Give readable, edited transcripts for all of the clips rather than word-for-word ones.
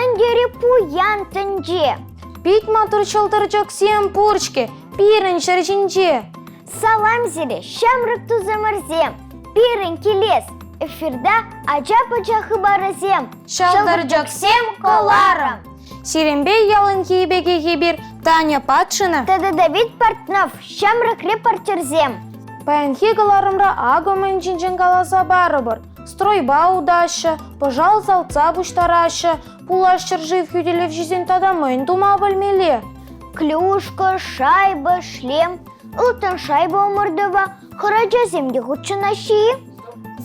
Мендері пуян тінже. Бит матур чылдырчык сем пурчке, пирен шырчинче. Салам зире, шамрык тузымырзем. Пирен келес. Эфирда ажа-пача хыбарызем. Чылдырчык сем коларым. Сиренбей ялын кейбеге хибир Таня Патшина. Тада Давид Портнов, шамрык репортерзем. Паянхи галарымра агымын чинчен каласа барыбыр. Стройба удаща, пожал залца буштараща, пулащыр жив хюделев жизнь тада мэн тума бөлмеле. Клюшка, шайба, шлем. Ылтын шайба умырдыва, хыраджа земге худчынащи.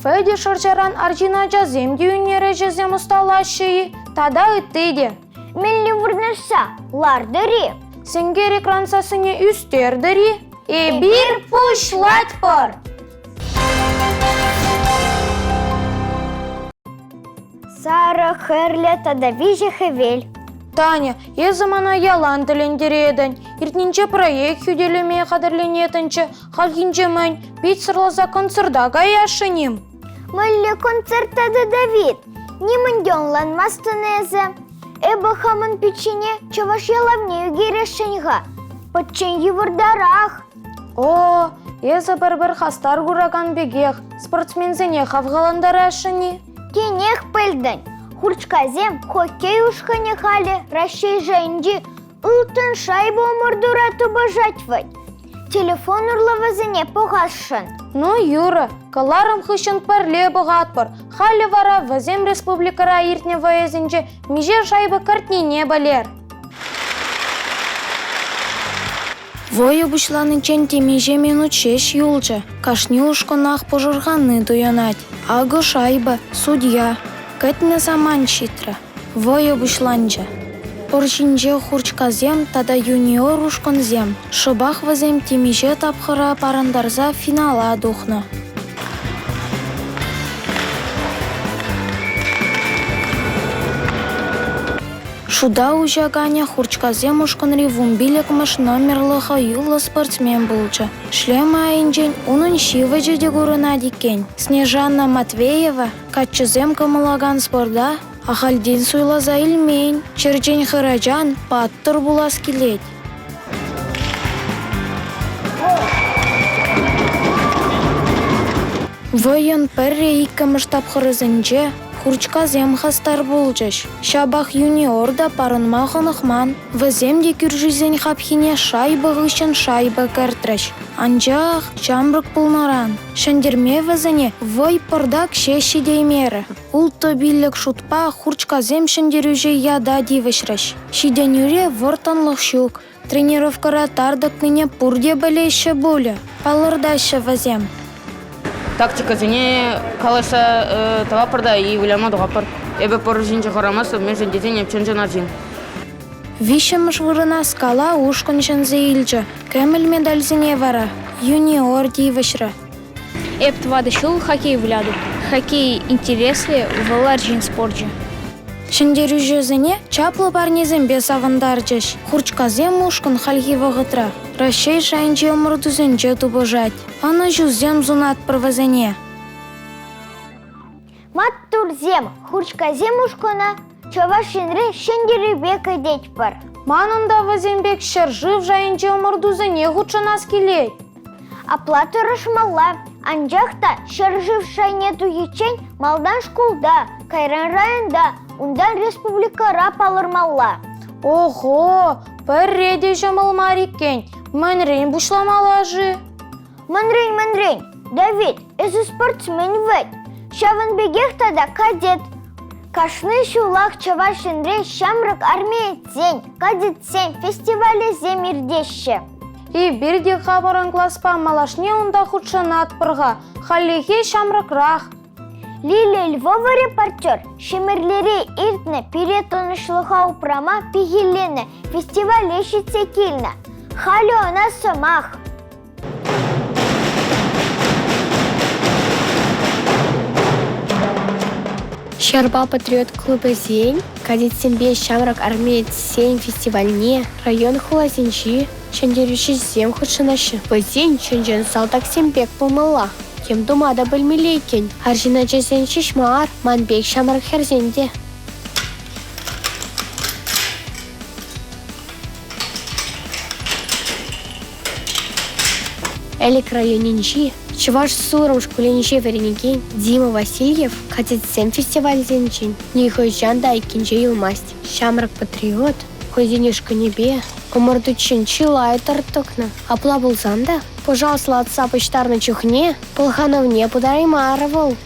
Феде шарчаран арчина жаземге үнере жазем усталащи, тада ыттыде. Мелли вурнышса, лардыри. Сенгер экрансасыне үстердіри, бир пушлать пар. Сара херле тада виже хевель. Таня, замана ялан тілендередін. Иртнинче проект хюделеме қадырленетінче, халгинче мән бит сырлаза концерда гаяшынем. Мелли концерт тада Давид. Нимын дёнланмастынезе. Эбі хамын печене чаваш ялавнею керешенға. Подчен евырдарах. О, бір хастар гураган бегех, спортсмензене хавгаландарашыни. Кенех пыльдын. Хурчказем хоккей ушхыне халі Рашей жайынжи ылтын шайбы умырдура тубажатвать. Телефон урлавазыне погашшын. Ну, Юра, каларым хыщын парле бұғатпыр. Халі вара вазем республикара иртне ваезінже меже шайбы картнине балер. Войы бұшланы ченте меже минут 6 юлчы. Кашни ушконах пожырғаны дуянать. Ағы шайба, судья. Кэтне заман читра. Войы бұшланчы. Порчинже хурчказем тада юниор ушконзем. Шыбах вазем темеже тапхыра парандарза финала духна. Шуда ужаганя хурчказем ушконри вумбилек маш номерлыха юлы спортсмен булчы. Шлема айынжен унын шивыжы дегурына дикен. Снежанна Матвеева катчызем камылаган спорда ахалдин суйлаза илмейн. Черчен хыраджан паттыр булас келет. Войын пәрре иккіміш тапхырызынже хурчказем хастар булчыш. Шабах юниорда парынма хынықман. Ваземде күржізен хапхине шайбы ғышын шайбы кәртріш. Анжақ чамрык пулнаран. Шандерме вазане вой пырдак шеші деймері. Улты биллік шутпа хурчказем шандерюже яда дивышрыш. Шиденюре вортанлық шук. Тренировкара тардықныне пурде білейші болі. Палырдашы вазем. Тактика зене каласа тавапырда и уляма дугапыр. Эбе пор жинче харамас мен жендетен епченжен аржин. Вишемыш вырына скала ушкончен зейлче. Кемел медаль зене вара. Юниор дивышры. Эп твадышыл хоккей вляду. Хоккей интересли в ларджин спорджи. Шендерюже зене чаплы парнезем бес авандарчыш. Хурчказем ушкон хальги вағытра. Рашей шайынче омырдузенче тубожать. Ана жузем зунат провазене. Маттурзем, хурчказем ушкона, чавашинре шендері бека деть пар. Манында вазембек шаржив жайынче омырдузене худшанас келет. Оплата рашмалла. Анжақта шаржив шайнету ечен малдан школда, Кайран районда, ундан республикара палырмалла. Ого, пәрреде жамылмар екен. Мәнрен бұшламалажы. Мәнрен, Давид, өзі спортсмен вәд. Шавын бегехтада кадет. Кашны шулақ чавашынре шамрак армиетсен, кадетсен фестивалі земирдеші. И бірде қабырын класпа малашне онда худшанат пырға. Халлихе шамракрах. Лилия Львова репортер. Шемерлері иртне перетонышлыға упрама пигелені фестивалі шитсе келіні. Халі она сымақ. Щарба патриот клубы зень, кадетсембе шамрак армеец сень фестивальне, район хулазинчи, чендерюші зем худшынашы. Бізен ченжен салтак сембек помыла. Кем думада білмелейкен. Аржина жезен шишмар, манбек шамрак херзенде. Элик районинчи, Чуваш сурым школенче вереникен Дима Васильев кадетсем фестиваль зенчин. Нихойчан да икинче юлмасть. Шамрак патриот, хозинюшка небе, умордучин чилай тартокна. Апла булзанда, пожалуйста, отца почтар на чухне, полхановне подарай маровал.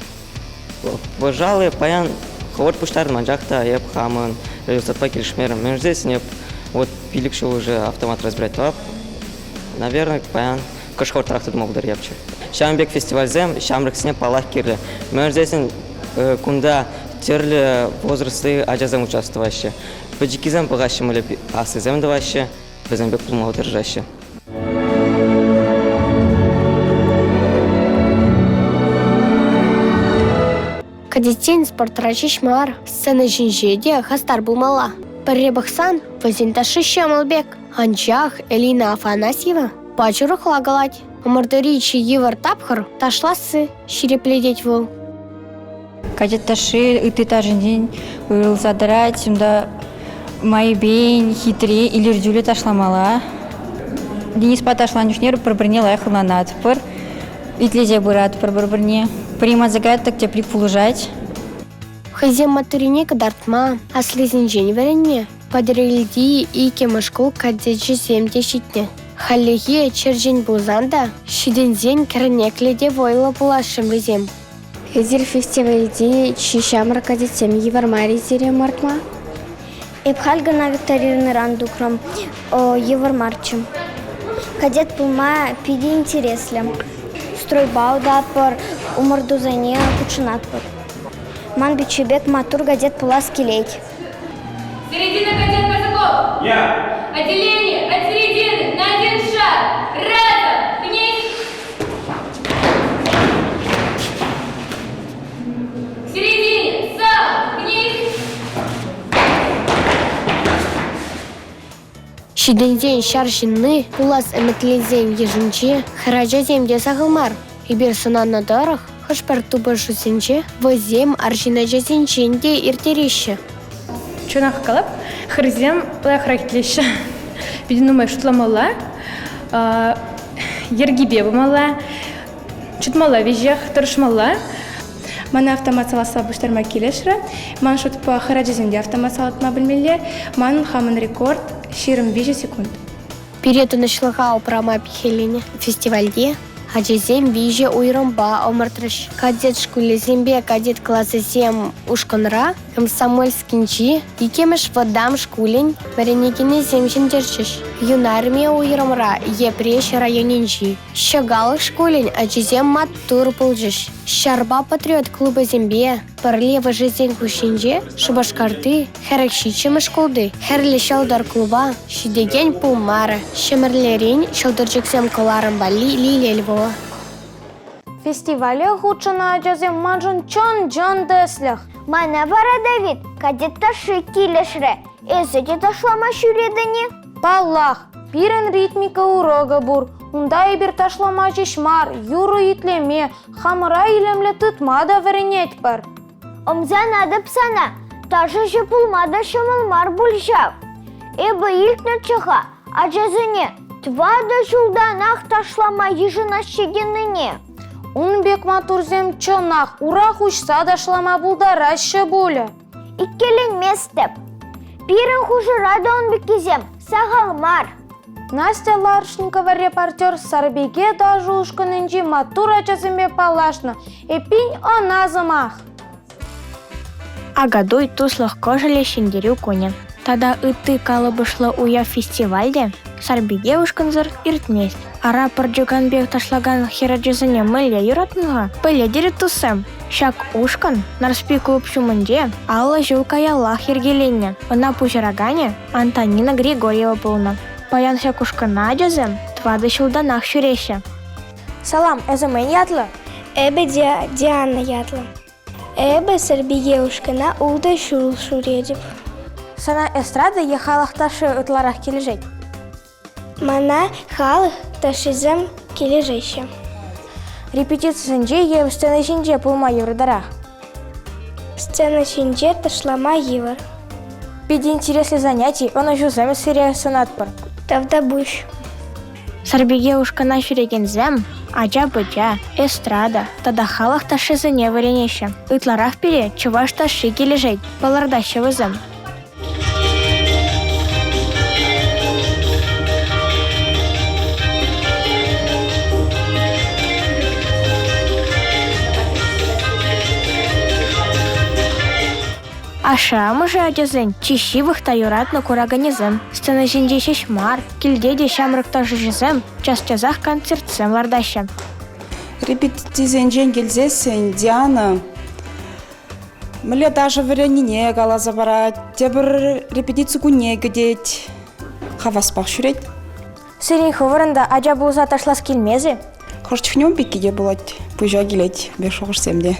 Пожалуй, паян, ход пуштар манжахта, еп хаман, результат киршмером. Между здесь не вот пиликшу уже автомат разбирать лап. Наверное, паян, кашхор трактор мог дар епче. Шамбек фестиваль зем, шамрак сне палах кирли. Между здесь кунда терли возрасты аджазем участвоващие. Паджикизем погащим или асызем даващие, безембек плумал держащие. Кадетен спортрачи шмар, сцена жинжеде хастар булмала. Перебахсан возинташи щемалбек, анчах Элина Афанасьева, пачурах лагалать. Умордоричи Евар Тапхар ташласы ширепледеть вол. Кадетташи ыты тажын день задрать, сюда май бейн хитре или рдюле ташламала. Денис паташланюшнер пробрнела ехала на отпор. Итлезе бурат пробрне. Прима загад так теплик полужать. Хазем матурине кадартма, а слезинжень варенне. Подрельди и кемышкул кадетчи 70-не. Халлеге чержень бузанда, шидензень кернекледе войла булашым везем. Хезир фестивальде чишамра кадетсем Евармари зире мартма. Эпхальгана Викторина Рандукрам Евармарчым. Кадет пулма пиди интереслям. Стройбауда пар умордузане кучинат пар. Ман бичебек матур гадет пулас килейт. Середина кадет Казаков! Я! Отделение от середины на один шаг! Разом! Вниз! К середине! Сам! Вниз! Шидензень шаршинны, пулас эметлезень ежинче, хараджа земде сағылмар. Ибер сунан на дарах, хашпар тубашу сенче, возем аршинаджа сенченде иртерище. Чунах калап, хрызем плахрахтлеща. Бидинумай шутламала, ергибе бумала, чутмала вежех торшмала. Мана автомат саласа буштарма килешра, ман шут по хараджизенде автомат салатма bilmelle, ман хаман рекорд 20 секунд. Перету нашлага упрама пихелине фестивальде, аджезем виже уйромба омартрыш. Кадет шкуле зембе, кадет класса 7 ушконра, комсомольскинчи, и кемеш водам шкулень, вареникине земчин держиш. Юнармия уйромра, епреш районинчи. Щагалых шкулень, аджезем матур пулжиш. Щарба патриот клуба зембе, парлева жизнь кушинже, шубашкарты, херекшичем школды, херли шалдар клуба, шидеген пулмара, шемерлерин, шалдарчиксем коларам бали лилия Львова. Фестивале худшана аджазем манжын чон деслях. Мана вара Давид, кадет таши килешре. Эзеде ташлама шуредани. Паллах, пирен ритмика урога бур, ундай бир ташламачы шмар, юру итлеме, хамыра илемле тытмада веренет пар. Омза надо псана, таши же пулмада шамалмар бульшав. Эбо илтна чаха, аджазыне, твада жулданах ташлама ежина щегенныне. Унбек матурзем чонах, урах учса дашлама булдараще буля. Иккелен местеп. Пирен хужырада он бекизем, сағалмар. Настя Ларшникова репортер Сарбеге даже ушканынчи матура часымбе палашна, эпинь оназымах. Агадуй туслых кожеле шиндерю коня. Тада ыты калыбышлы уя фестивальде Сарбеге ушканзыр иртмест. Ара парджуганбек ташлаган хираджизыне мылья юратныга, пылья дерет тусем. Шак ушкан, нарспи клуб шумынде, алла жылкаялах ергеленне. Она пужарагане Антонина Григорьева полна. Паян шак ушкана аджазем, твады шулданах шуреща. Салам, эземен ятлы? Эбе Диана ятла. Эбе Сарбеге ушкана улда шурул шуредеп. Сана эстрада ехалах ташы ытларах кележет. Мана халық ташизем кележеще. Репетициясынже ев сцена шинже пулма евродарах. Сцена шинже ташлама евр. Пиди интересли занятий, он еще замес сирия санатпар. Тавда буш. Сарбиге ушкана шүрегензем, ача-быча, эстрада, тада халық ташызыне варенеше. Ытларақ бере чуваш ташы кележет, балардашы вызым. Аша мыжы адезен, чищивых та юратны кураганезем. Сцена жинде шешмар, килдеде шамрыкта жыжызем, час-часах концертсем лардаща. Репетизенжен келзесен, Диана. Міле даже варенине галаза бара, тебір репетицию күне гедет. Хаваспақ шүрет. Сирен хывырында ажа бұлза ташлас келмезе. Қорчыфнем бекеде болады, пұйжа келет, беш оғырсемде.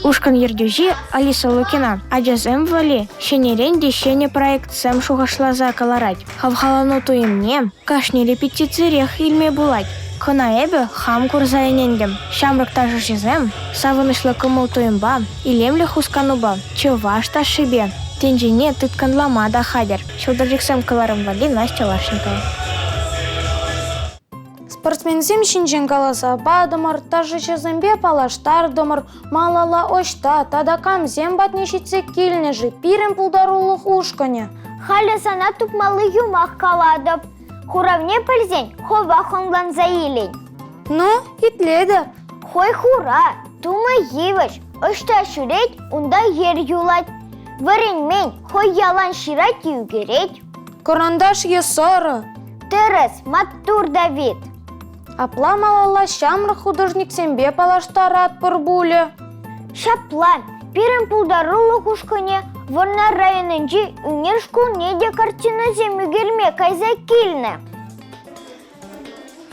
Ушкан ердюжи Алиса Лукина, ажазем вали, шенерен дешене проектсем шугашлаза каларать. Хавхалану туимне, кашни репетицирех илме булать. Хына эбе хам курзайнендем. Шамрак тажы жезем, савынышлы кымыл туимба, илемле хускануба, чуваш ташибе. Тенжине тыткан ламада хадер. Шударжиксем каларым вали Настя Лашникова. Спортсмензем шинжен галаса бадымыр, тажы чезембе палаштар дымыр, малала очта, тада камзем батнешитсе килнежи, пирен пулдарулық ушкане. Халі сана тупмалы юмақ каладып. Хуравне пілзен, хова хонглан заилень. Ну, итледі. Хой хура, тума евыш, ұшта шүрет, унда ер юлать. Варенмен, хой ялан ширать югерет. Корандаш есоры. Терес, Маттур Давид. Апла малала шамры художник сембе палаштарат пырбуле. Шаплан, пирен пулдарулы хушкане, Варна районынжи үнер школнеде картина земюгерме кайза килне.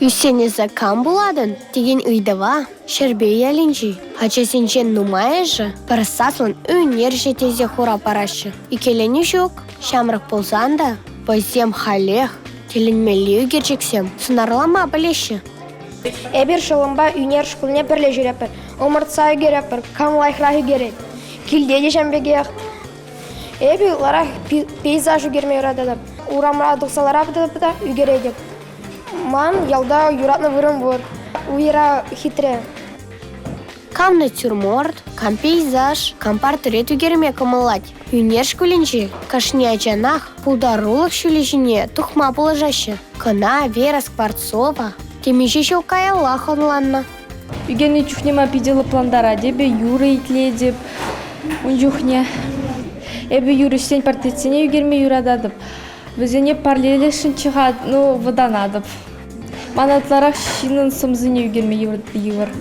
Үсене закам буладын, деген үйдава, шербе ялинжи. Ачасенчен нумайыжы, парасатлын үнер жетезе хура парашы. Икелені жоқ, шамрық болсанда, базем халех, теленмелеу керчексем, сынарлама білеші. Эбир шылымба үнер школне бірле жүрепір, омыртса үйгерепір, камлайхра үйгерет. Килдеде жамбегех. Эби лара пейзаж үгерме юрададып, урамра дұқсалара бідіп үгередіп. Ман ялда юратны вырым бұр, уйра хитре. Кам натюрморт, кам пейзаж, кам портрет үгерме камылать. Үнер школенче, кашне ачанах, пулдарулық шүлежіне тухма положашы. Кына Вера Скворцова, темеше шелкая лахонланна. Үгені чухнема пиделы пландара дебе юры итледіп, унжухне. Эбі юрыстен портретсене үгерме юрададып. Бізене парлелешін чығад, выданадып. Манатларақ шинын сымзыне үгерме юр.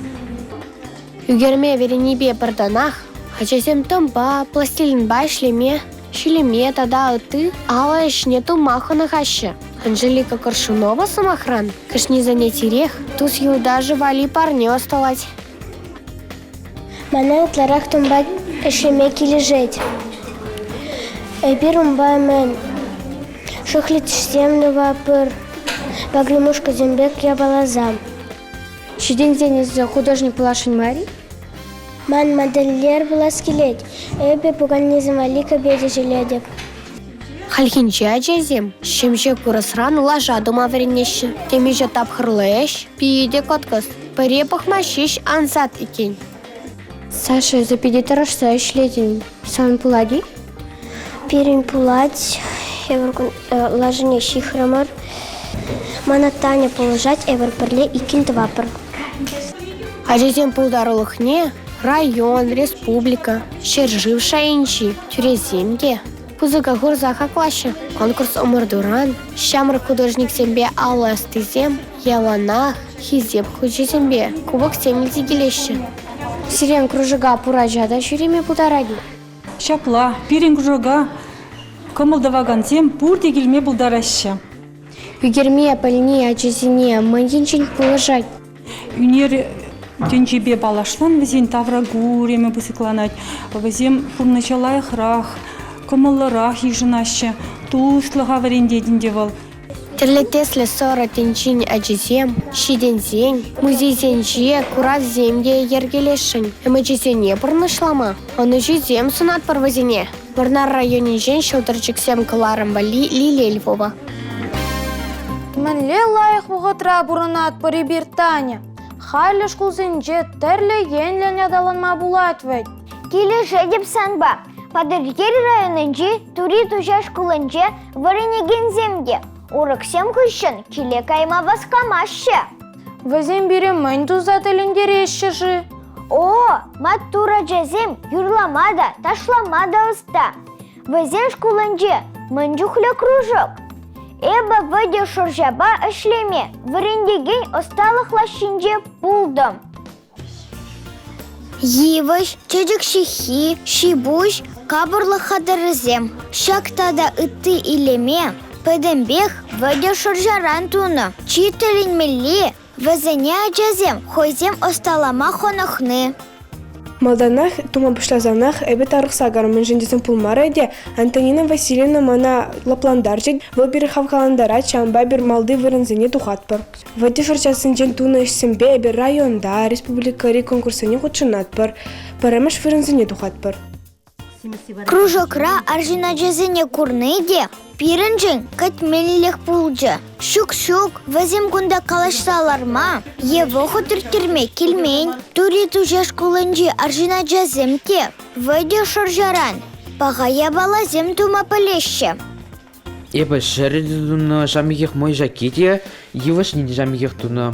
Үгерме веренебе бірданах, хачасем тымба, пластилинба шлеме, шилеме тада ыты, ала ішне тумаханы хашы. Анжелика Коршунова самохран, кашни занятирех, тус юлда живали парне осталать. Мана ытларақ тумба шлеме кележет. Эбир умба мен шухлит штемны вапыр, баглемушка зембек я балазам. Шиден денізі художник Плашин Мари? Ман модельлер булас келет, эбе буган незамали кабеде желедеп. Хальхинче аджазем, шемше курасран лажа дома веренеші. Темеже тапхырлыш, пиеде коткас, паре пахмашиш ансат екен. Саша, запиди тарашса ишлетин. Сам пулади? Перин пулать, лажыне шихрамар. Мана Таня положать, эвер парле и кинтвапр. Аджазем пулдарулыхне, район, республика, шерживша инчи, тюреземде. Пузыка гурзаха клаще, конкурс омырдуран, шамры художник сембе Алла Стызем, яланах, хизеп хучи сембе, кубок семнети гелеші. Сирен кружыга пуражада шүреме пудараги. Шапла, пирен кружыга, кымылдаваган сем пур дегелме булдарашы. Үгерме пальне ачесине мандинчин положать. Үнер тенчебе балашлан везен таврагу реме бысыкланать, везем пурначалай храх, кымыллырах ежынашы, туслыға варендедін девал. Терлетесле сора тенчин ачесем, шидензен, музейзенже, курат земде ергелешін. Эмачесене пұрнышлама, оны жезем сунат парвазине. Варнар районе жен шылдырчыксем кыларым бали Лилия Львова. Мінле лайық бұғытра бұрынат бірі бір Таня. Хайлы шкулзенже тәрлі енлен ядаланма бұлат вәд. Келеше деп санба. Падыргер районынжы тури тужа шкулынжы варенеген земде. Урықсем күшін келе кайма басқамашы. Візем бірі мән тұзат әліндері ешші. О, мат тура жазем юрламада, ташламада ұста. Візем шкулынжы мұнжухлы кружок. Эба ваде шуржаба ішлеме, варенеген осталықлашынже пулдым. Евыш, чөдік шихи, шибуш, кабырлы хадырызем. Шактада үтті илеме, пөдімбек ваде шуржаран туны. Читылін милли, візіне ажазем, хойзем осталама хонықны. Малданах, тума башлазанах, эбет арықсагар мен жендесін пулмар әде, Антонина Васильевна мана лапландарчы, бұл бір хавкаландара чамба бір малды вырынзіне тухатпыр. Ваде шырчасын жен туны ішсімбе әбір районда, республикари конкурсыне құтшынатпыр, парамаш вырынзіне тухатпыр. Кружокра аржина жазыне курныйде, пирінжін кәтмелілік пулжы. Шук-шук, вазим күнда калашсаларма, ево құтыртірме келмейн, тури тужа шкулынжы аржина жазымте, вайде шыржаран, пағая балазым тума пілеші. Эбі шәреді туны жамигех мой жакете, еваш не жамигех туны.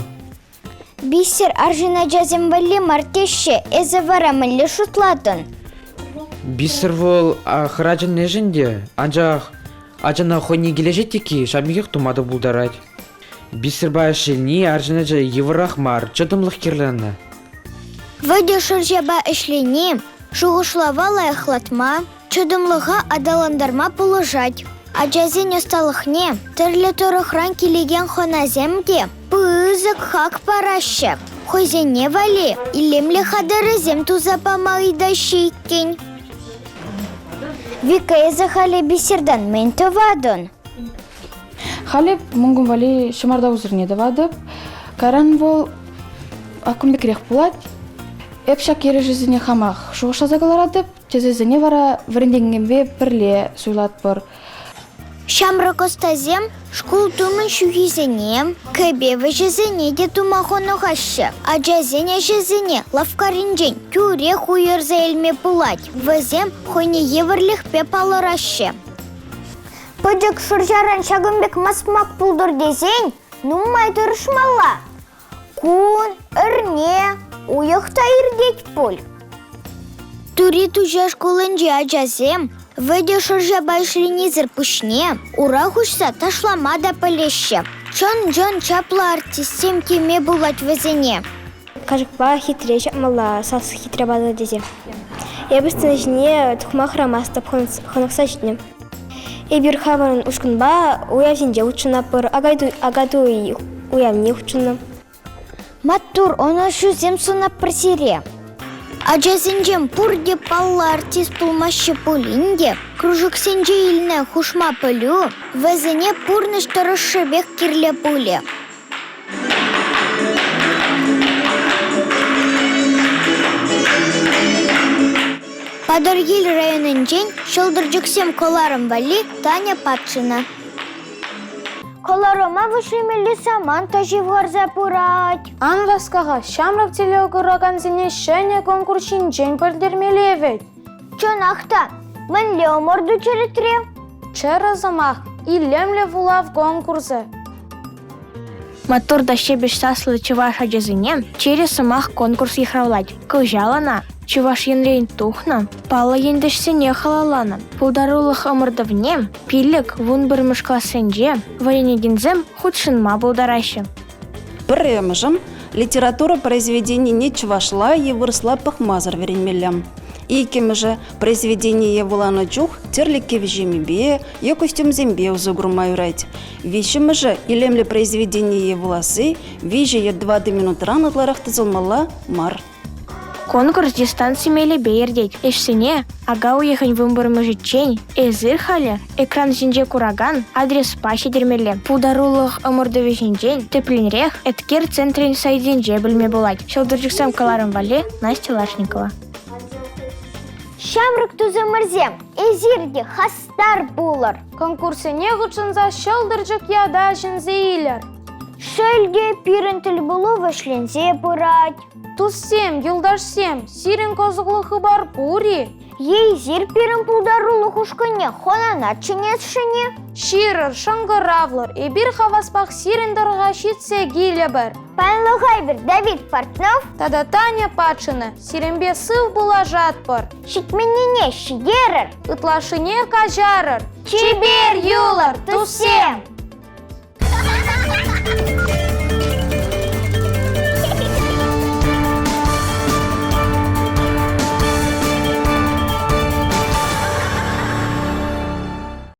Бисер аржина жазым вали мартеші, әзі варамылі шутлатын. Бисер вол храджан нежінде, Ажана хойни кележеттеки жамигех тумады бұлдарад. Бисер бай шелни аржына жа еврахмар, жадымлық керліні. Вайде шыржаба ішлене, шуғышлава лайықлатма, чудымлыға адаландарма пұлыжать. Ажазен осталықне, түрлі тұрықран келеген хоназемде, пызық хак парашы. Хойзене вали, илемлі хадырызем тузапама идаши кен. Вика езі бисердан мен төвадын. Халі мұңғын вали шымарда ұзырне давадып, каран бол акын бекірек бұлад, әпшак ері жүзіне хамақ шуғыша загаларадып, тезізіне вара вірінденгенбе бірле суйлат бұр. Шамрак остазем, шкул тумын шугизене, кәбеві жезіне де тумахонуғашы. А жазене жезіне лавкаринжен тюре хуйырза елме пулать. Вазем хойне еврлих пепалырашы. Пөдік шыржаран шагымбек масмак пулдыр дезен, нумай тұрышмала. Кун, үрне, уйықта ирдет пул. Тури тужа шкулынжы ажазем, вәде шыржаба ішленезір пүшне, ура хұшса ташламада пілеші. Чон-жон чаплы артистем теме бұлат вәзіне. Кажықпа хитре жапмала, салсы хитре бады дезе. Ебістің жіне тұқма храмастып хонықса жіне. Эбір хаварын ұшқынба уявзенде ұчынапыр, агаду уявне ұчыны. Маттур, оны шузем сунап пресере. Ажазенжем пурде паллы артист пулмашы пулинде, кружок сенже иліне хушма пылю, вәзіне пурныш тұрышы бек кирле пуле. Падыргел районынжен шылдыржықсем коларым вали Таня Патшина. Коларома вышемелі саман таживғар запурать. Анваскаға шамрак телеогыраган зіне шәне конкурсин жен пөлдермелевет. Чонақта, мінле оморду чәрітре. Чәрізімақ, илемле вулав конкурсы. Матур да щебеш саслы чуваш ажазыне, через сымақ конкурс ехравлать. Кылжалана, чуваш енрейн тухна, пала ендішсене халалана. Пулдарулық ымырдывне, пилік вун бірміш классенже, варенегензем худшынма булдарашы. Бірремжім, литература произведений не чувашла и выросла пахмазар веренмелям. Икемже произведение вулана чух терлике в жемебе, и костюм зембе узугрумаю рать. Вещемже илемле произведение волосы, вижу я 2 минут рано тларах тазалмала мар. Конкурс дистанции мели бейердеть. Эшсене, ага уехань вымбырмы житчень, эзыр халі, экран жинже кураган, адрес паши дермеле. Пулдарулық ымырдыве жинжен, тепленрех, эткер центрин сайденже білме болать. Шылдыржықсам каларым вале, Настя Лашникова. Шамрык тузымырзем, эзирде хастар булыр. Конкурсене гучынса шылдыржык яда жінзейлер. Шельде пирентіл булу вышлензе бұрать. Туссем, юлдашсем, сирен козыглы бар пури. Ей зир пирен пулдарулы хушкыне, хонана чинесшіне. Ширыр, шыңғыравлыр, бир хаваспақ сирендерға шитсе гиле бір. Панлығай бір Давид Портнов. Тада Таня Патшина, сиренбе сыв була жатпыр. Шитменіне шидерір. Ытлашыне кажарыр. Чибер юлар, туссем.